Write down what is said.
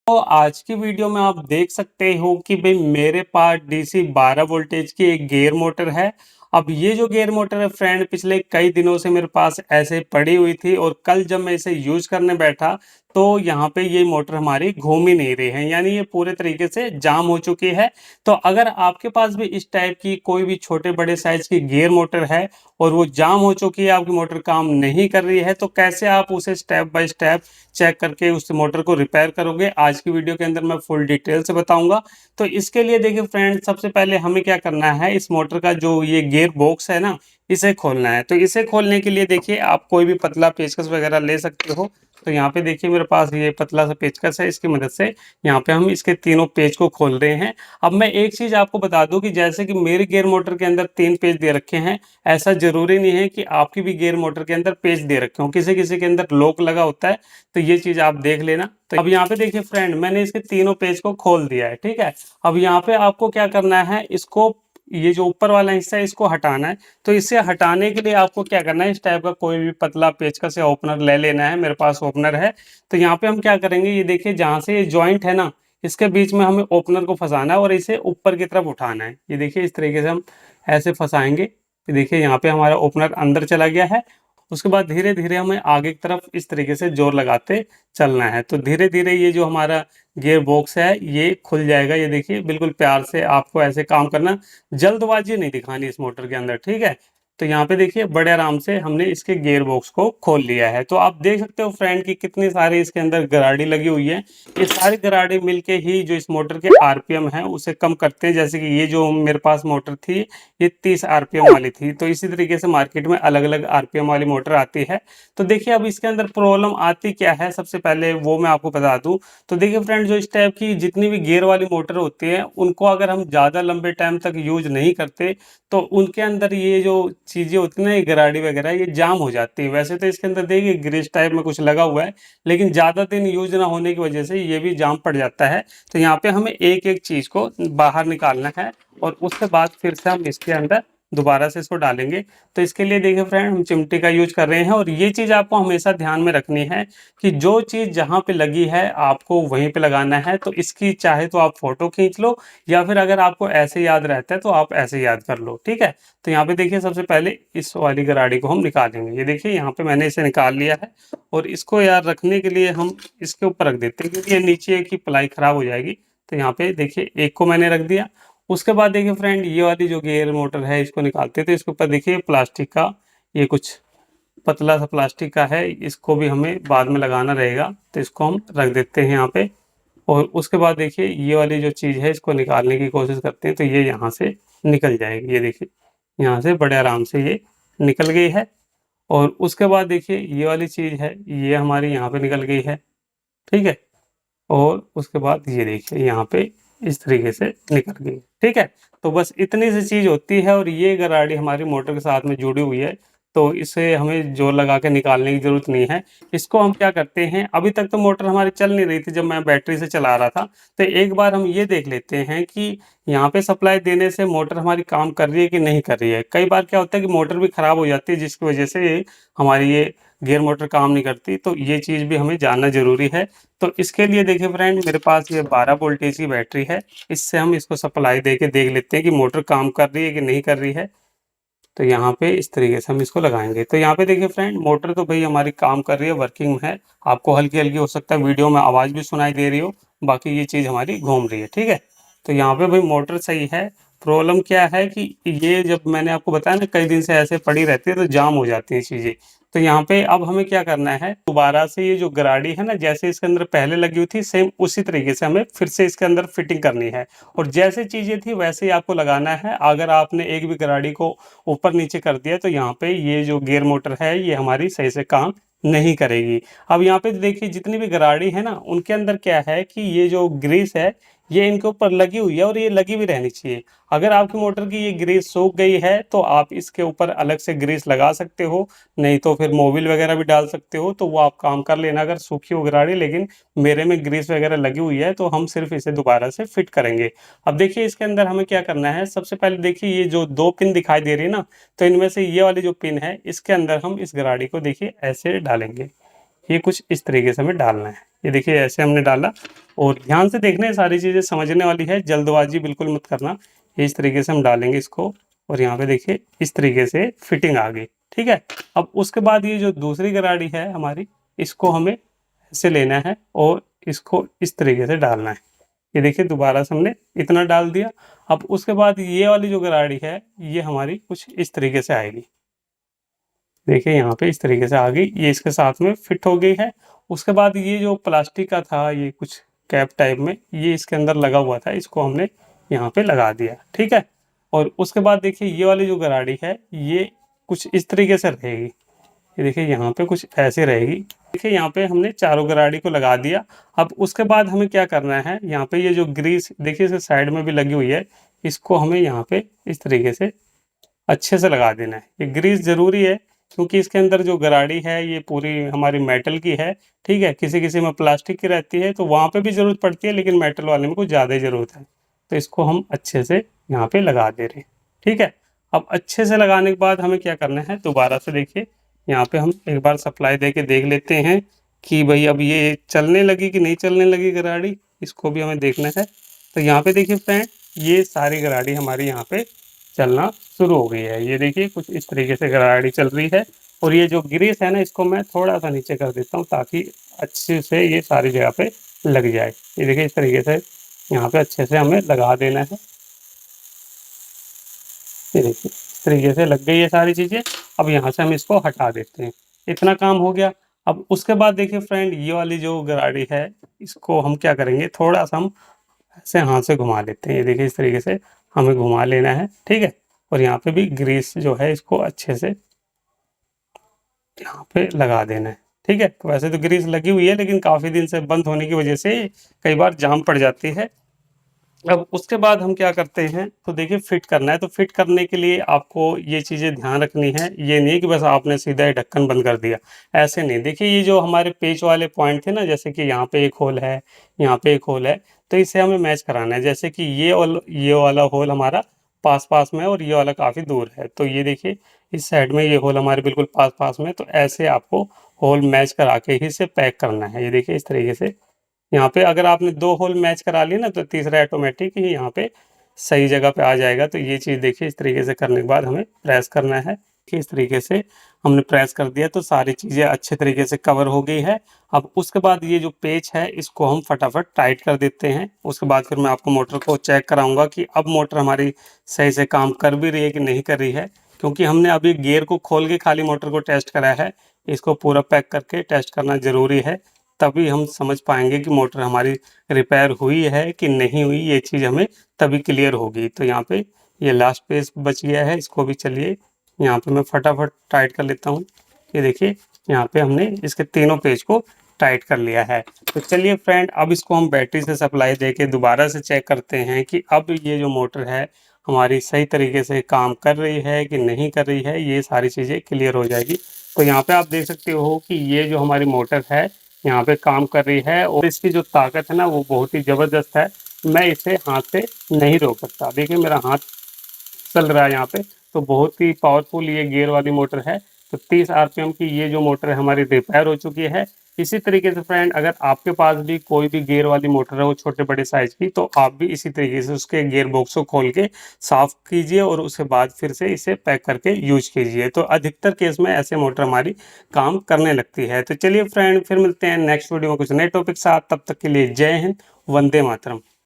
तो आज की वीडियो में आप देख सकते हो कि भाई मेरे पास डीसी 12 वोल्टेज की एक गियर मोटर है। अब ये जो गियर मोटर है फ्रेंड, पिछले कई दिनों से मेरे पास ऐसे पड़ी हुई थी और कल जब मैं इसे यूज करने बैठा तो यहाँ पे ये मोटर हमारी घूम ही नहीं रही है, यानी ये पूरे तरीके से जाम हो चुकी है। तो अगर आपके पास भी इस टाइप की कोई भी छोटे बड़े साइज की गियर मोटर है और वो जाम हो चुकी है, आपकी मोटर काम नहीं कर रही है, तो कैसे आप उसे स्टेप बाय स्टेप चेक करके उस मोटर को रिपेयर करोगे, आज की वीडियो के अंदर मैं फुल डिटेल से बताऊंगा। तो इसके लिए देखिए फ्रेंड, सबसे पहले हमें क्या करना है, इस मोटर का जो ये गियर बॉक्स है ना, इसे खोलना है। तो इसे खोलने के लिए देखिए आप कोई भी पतला पेचकस वगैरह ले सकते हो। तो यहाँ पे देखिए मेरे पास ये पतला सा पेचकस है, इसकी मदद से यहाँ पे हम इसके तीनों पेज को खोल रहे हैं। अब मैं एक चीज आपको बता दूं कि जैसे कि मेरी गियर मोटर के अंदर 3 पेज दे रखे हैं, ऐसा जरूरी नहीं है कि आपकी भी गियर मोटर के अंदर पेज दे रखे हो, किसी किसी के अंदर लॉक लगा होता है। तो ये चीज आप देख लेना। तो अब यहाँ पे देखिए फ्रेंड, मैंने इसके तीनों पेज को खोल दिया है, ठीक है। अब यहाँ पे आपको क्या करना है, इसको ये जो ऊपर वाला हिस्सा है इसको हटाना है। तो इसे हटाने के लिए आपको क्या करना है, इस टाइप का कोई भी पतला पेचकस या ओपनर ले लेना है। मेरे पास ओपनर है। तो यहाँ पे हम क्या करेंगे, ये देखिए जहां से ये जॉइंट है ना, इसके बीच में हमें ओपनर को फंसाना है और इसे ऊपर की तरफ उठाना है। ये देखिए इस तरीके से हम ऐसे फंसाएंगे। ये देखिए यहाँ पे हमारा ओपनर अंदर चला गया है। उसके बाद धीरे धीरे हमें आगे की तरफ इस तरीके से जोर लगाते चलना है। तो धीरे धीरे ये जो हमारा गियर बॉक्स है ये खुल जाएगा। ये देखिए बिल्कुल प्यार से आपको ऐसे काम करना, जल्दबाजी नहीं दिखानी इस मोटर के अंदर, ठीक है। तो यहाँ पे देखिए बड़े आराम से हमने इसके गियर बॉक्स को खोल लिया है। तो आप देख सकते हो फ्रेंड कि कितनी सारी इसके अंदर गराड़ी लगी हुई है। ये सारी गराड़ी मिलके ही जो इस मोटर के आरपीएम है उसे कम करते हैं। जैसे कि ये जो मेरे पास मोटर थी ये 30 आरपीएम वाली थी। तो इसी तरीके से मार्केट में अलग अलग आरपीएम वाली मोटर आती है। तो देखिए अब इसके अंदर प्रॉब्लम आती क्या है, सबसे पहले वो मैं आपको बता दूं। तो देखिए फ्रेंड, जो इस टाइप की जितनी भी गियर वाली मोटर होती है उनको अगर हम ज़्यादा लंबे टाइम तक यूज नहीं करते तो उनके अंदर ये जो चीज़ें होती है ना, ये गराड़ी वगैरह ये जाम हो जाती है। वैसे तो इसके अंदर देखिए ग्रीस टाइप में कुछ लगा हुआ है, लेकिन ज़्यादा दिन यूज ना होने की वजह से ये भी जाम पड़ जाता है। तो यहाँ पे हमें एक एक चीज़ को बाहर निकालना है और उसके बाद फिर से हम इसके अंदर दोबारा से इसको डालेंगे। तो इसके लिए देखिए फ्रेंड, हम चिमटी का यूज कर रहे हैं और ये चीज़ आपको हमेशा ध्यान में रखनी है कि जो चीज़ जहाँ पे लगी है आपको वहीं पे लगाना है। तो इसकी चाहे तो आप फोटो खींच लो या फिर अगर आपको ऐसे याद रहता है तो आप ऐसे याद कर लो, ठीक है। तो यहाँ पे देखिए सबसे पहले इस वाली गराड़ी को हम निकालेंगे। ये देखिए यहाँ पे मैंने इसे निकाल लिया है और इसको यार रखने के लिए हम इसके ऊपर रख देते हैं क्योंकि ये नीचे की प्लाई खराब हो जाएगी। तो यहाँ पे देखिए एक को मैंने रख दिया। उसके बाद देखिए फ्रेंड, ये वाली जो गियर मोटर है इसको निकालते हैं। तो इसके ऊपर देखिए प्लास्टिक का ये कुछ पतला सा प्लास्टिक का है, इसको भी हमें बाद में लगाना रहेगा। तो इसको हम रख देते हैं यहाँ पे। और उसके बाद देखिए ये वाली जो चीज़ है इसको निकालने की कोशिश करते हैं तो ये यहाँ से निकल जाएगी। ये देखिए यहाँ से बड़े आराम से ये निकल गई है। और उसके बाद देखिए ये वाली चीज़ है, ये हमारी यहाँ पे निकल गई है, ठीक है। और उसके बाद ये देखिए यहाँ पे इस तरीके से निकल गई, ठीक है। तो बस इतनी सी चीज़ होती है और ये गराड़ी हमारी मोटर के साथ में जुड़ी हुई है। तो इसे हमें जोर लगा के निकालने की ज़रूरत नहीं है। इसको हम क्या करते हैं, अभी तक तो मोटर हमारी चल नहीं रही थी जब मैं बैटरी से चला रहा था। तो एक बार हम ये देख लेते हैं कि यहाँ पे सप्लाई देने से मोटर हमारी काम कर रही है कि नहीं कर रही है। कई बार क्या होता है कि मोटर भी ख़राब हो जाती है जिसकी वजह से हमारी ये गियर मोटर काम नहीं करती। तो ये चीज़ भी हमें जानना ज़रूरी है। तो इसके लिए देखिए फ्रेंड, मेरे पास ये 12 वोल्टेज की बैटरी है। इससे हम इसको सप्लाई दे के देख लेते हैं कि मोटर काम कर रही है कि नहीं कर रही है। तो यहाँ पे इस तरीके से हम इसको लगाएंगे। तो यहाँ पे देखिए फ्रेंड, मोटर तो भाई हमारी काम कर रही है, वर्किंग में है। आपको हल्की हल्की हो सकता है वीडियो में आवाज़ भी सुनाई दे रही हो, बाकी ये चीज़ हमारी घूम रही है, ठीक है। तो यहाँ पे भाई मोटर सही है। प्रॉब्लम क्या है कि ये जब मैंने आपको बताया ना कई दिन से ऐसे पड़ी रहती है तो जाम हो जाती है चीज़ें। तो यहाँ पे अब हमें क्या करना है, दोबारा से ये जो गराड़ी है ना, जैसे इसके अंदर पहले लगी हुई थी सेम उसी तरीके से हमें फिर से इसके अंदर फिटिंग करनी है। और जैसे चीज़ें थी वैसे ही आपको लगाना है। अगर आपने एक भी गराड़ी को ऊपर नीचे कर दिया तो यहाँ पे ये जो गियर मोटर है ये हमारी सही से काम नहीं करेगी। अब यहाँ पे देखिए जितनी भी गराड़ी है ना उनके अंदर क्या है कि ये जो ग्रीस है ये इनके ऊपर लगी हुई है और ये लगी भी रहनी चाहिए। अगर आपकी मोटर की ये ग्रीस सूख गई है तो आप इसके ऊपर अलग से ग्रीस लगा सकते हो, नहीं तो फिर मोबिल वगैरह भी डाल सकते हो। तो वो आप काम कर लेना अगर सूखी हो गराड़ी। लेकिन मेरे में ग्रीस वगैरह लगी हुई है तो हम सिर्फ इसे दोबारा से फिट करेंगे। अब देखिए इसके अंदर हमें क्या करना है, सबसे पहले देखिए ये जो दो पिन दिखाई दे रही है ना, तो इनमें से ये वाली जो पिन है इसके अंदर हम इस गराड़ी को देखिए ऐसे डालेंगे। ये कुछ इस तरीके से हमें डालना है। ये देखिए ऐसे हमने डाला और ध्यान से देखना है, सारी चीज़ें समझने वाली है, जल्दबाजी बिल्कुल मत करना। इस तरीके से हम डालेंगे इसको और यहाँ पे देखिए इस तरीके से फिटिंग आ गई, ठीक है। अब उसके बाद ये जो दूसरी गराड़ी है हमारी, इसको हमें ऐसे लेना है और इसको इस तरीके से डालना है। ये देखिए दोबारा से हमने इतना डाल दिया। अब उसके बाद ये वाली जो गराड़ी है ये हमारी कुछ इस तरीके से आएगी। देखिए यहाँ पे इस तरीके से आ गई, ये इसके साथ में फिट हो गई है। उसके बाद ये जो प्लास्टिक का था, ये कुछ कैप टाइप में, ये इसके अंदर लगा हुआ था, इसको हमने यहाँ पे लगा दिया, ठीक है। और उसके बाद देखिए ये वाली जो गराड़ी है ये कुछ इस तरीके से रहेगी। ये देखिए यहाँ पे कुछ ऐसे रहेगी। देखिए यहाँ पे हमने चारों गराड़ी को लगा दिया। अब उसके बाद हमें क्या करना है, यहाँ पे ये जो ग्रीस देखिए इसके साइड में भी लगी हुई है, इसको हमें यहाँ पे इस तरीके से अच्छे से लगा देना है। ये ग्रीस ज़रूरी है क्योंकि इसके अंदर जो गराड़ी है ये पूरी हमारी मेटल की है, ठीक है। किसी-किसी में प्लास्टिक की रहती है तो वहाँ पे भी ज़रूरत पड़ती है, लेकिन मेटल वाले में कुछ ज़्यादा ही ज़रूरत है। तो इसको हम अच्छे से यहाँ पे लगा दे रहे हैं, ठीक है। अब अच्छे से लगाने के बाद हमें क्या करना है, दोबारा से देखिए यहाँ पे हम एक बार सप्लाई दे के देख लेते हैं कि भई अब ये चलने लगी कि नहीं चलने लगी गराड़ी, इसको भी हमें देखना है। तो यहाँ पे देखिए फ्रेंड, ये सारी गराड़ी हमारी यहाँ पे चलना शुरू हो गई है। ये देखिए कुछ इस तरीके से गराड़ी चल रही है और ये जो ग्रीस है ना, इसको मैं थोड़ा-सा नीचे कर देता हूँ ताकि अच्छे से ये सारी जगह पे लग जाए। ये देखिए इस तरीके से यहाँ पे अच्छे से हमें लगा देना है। ये देखिए इस तरीके से लग गई है सारी चीज़ें। अब यहाँ से हम इसको हटा देते हैं। इतना काम हो गया। अब उसके बाद देखिए फ्रेंड, ये वाली जो गराड़ी है इसको हम क्या करेंगे, थोड़ा-सा हम ऐसे हाथ से घुमा लेते हैं। ये देखिए इस तरीके से हमें घुमा लेना है, ठीक है। और यहाँ पे भी ग्रीस जो है इसको अच्छे से यहाँ पे लगा देना है, ठीक है। तो वैसे तो ग्रीस लगी हुई है लेकिन काफ़ी दिन से बंद होने की वजह से कई बार जाम पड़ जाती है। अब उसके बाद हम क्या करते हैं, तो देखिए फिट करना है, तो फिट करने के लिए आपको ये चीज़ें ध्यान रखनी है। ये नहीं कि बस आपने सीधा ही ढक्कन बंद कर दिया, ऐसे नहीं। देखिए ये जो हमारे पेच वाले पॉइंट थे ना, जैसे कि यहाँ पे एक होल है, यहाँ पे एक होल है, तो इसे हमें मैच कराना है। जैसे कि ये वाला होल हमारा पास-पास में है और ये वाला काफ़ी दूर है। तो ये देखिए इस साइड में ये होल हमारे बिल्कुल पास-पास में है, तो ऐसे आपको होल मैच करा के ही इसे पैक करना है। ये देखिए इस तरीके से यहाँ पे अगर आपने 2 होल मैच करा लिए ना, तो तीसरा ऑटोमेटिक ही यहाँ पे सही जगह पे आ जाएगा। तो ये चीज़ देखिए इस तरीके से करने के बाद हमें प्रेस करना है कि इस तरीके से हमने प्रेस कर दिया तो सारी चीज़ें अच्छे तरीके से कवर हो गई है। अब उसके बाद ये जो पेच है इसको हम फटाफट टाइट कर देते हैं। उसके बाद फिर मैं आपको मोटर को चेक कराऊँगा कि अब मोटर हमारी सही से काम कर भी रही है कि नहीं कर रही है। क्योंकि हमने अभी गियर को खोल के खाली मोटर को टेस्ट करा है, इसको पूरा पैक करके टेस्ट करना ज़रूरी है। तभी हम समझ पाएँगे कि मोटर हमारी रिपेयर हुई है कि नहीं हुई, ये चीज़ हमें तभी क्लियर होगी। तो यहाँ पे ये लास्ट पेज बच गया है, इसको भी चलिए यहाँ पे मैं फटाफट टाइट कर लेता हूँ। ये देखिए यहाँ पे हमने इसके तीनों पेज को टाइट कर लिया है। तो चलिए फ्रेंड, अब इसको हम बैटरी से सप्लाई देके दोबारा से चेक करते हैं कि अब ये जो मोटर है हमारी सही तरीके से काम कर रही है कि नहीं कर रही है, ये सारी चीज़ें क्लियर हो जाएगी। तो यहाँ पे आप देख सकते हो कि ये जो हमारी मोटर है यहाँ पे काम कर रही है और इसकी जो ताकत है ना वो बहुत ही ज़बरदस्त है। मैं इसे हाथ से नहीं रोक सकता। देखिए मेरा हाथ चल रहा है यहाँ पे, तो बहुत ही पावरफुल ये गियर वाली मोटर है। तो 30 आरपीएम की ये जो मोटर है हमारी रिपेयर हो चुकी है। इसी तरीके से फ्रेंड, अगर आपके पास भी कोई भी गियर वाली मोटर है वो छोटे बड़े साइज़ की, तो आप भी इसी तरीके से उसके गियर बॉक्स को खोल के साफ़ कीजिए और उसके बाद फिर से इसे पैक करके यूज़ कीजिए। तो अधिकतर केस में ऐसे मोटर हमारी काम करने लगती है। तो चलिए फ्रेंड, फिर मिलते हैं नेक्स्ट वीडियो में कुछ नए टॉपिक के साथ। तब तक के लिए जय हिंद, वंदे मातरम।